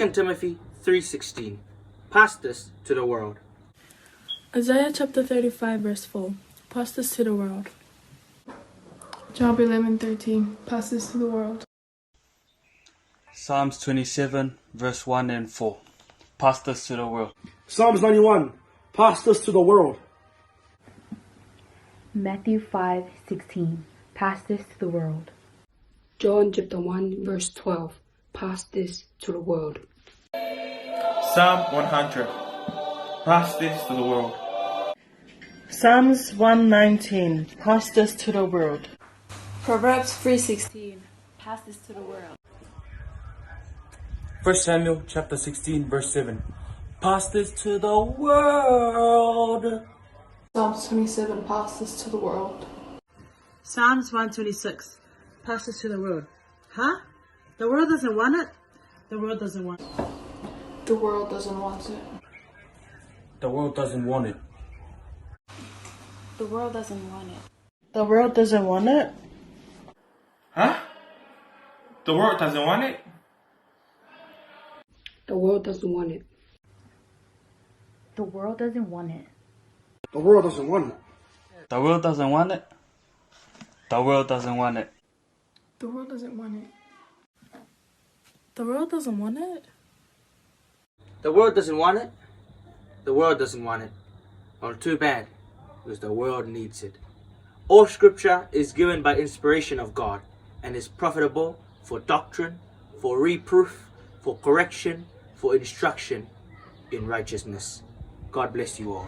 2 Timothy 3:16. Pass this to the world. Isaiah chapter 35 verse 4. Pass this to the world. Job 11:13. Pass this to the world. Psalms 27 verse 1 and 4. Pass this to the world. Psalms 91. Pass this to the world. Matthew 5:16. Pass this to the world. John chapter 1 verse 12. Pass this to the world. Psalm 100. Pass this to the world. Psalms 119. Pass this to the world. Proverbs 3:16. Pass this to the world. 1 Samuel chapter 16 verse 7. Pass this to the world. Psalms 27. Pass this to the world. Psalms 126. Pass this to the world. Huh? The world doesn't want it? The world doesn't want it. The world doesn't want it. The world doesn't want it. The world doesn't want it. The world doesn't want it? Huh? The world doesn't want it? The world doesn't want it. The world doesn't want it. The world doesn't want it. The world doesn't want it. The world doesn't want it. The world doesn't want it. The world doesn't want it? The world doesn't want it. The world doesn't want it. Well, too bad, because the world needs it. All scripture is given by inspiration of God and is profitable for doctrine, for reproof, for correction, for instruction in righteousness. God bless you all.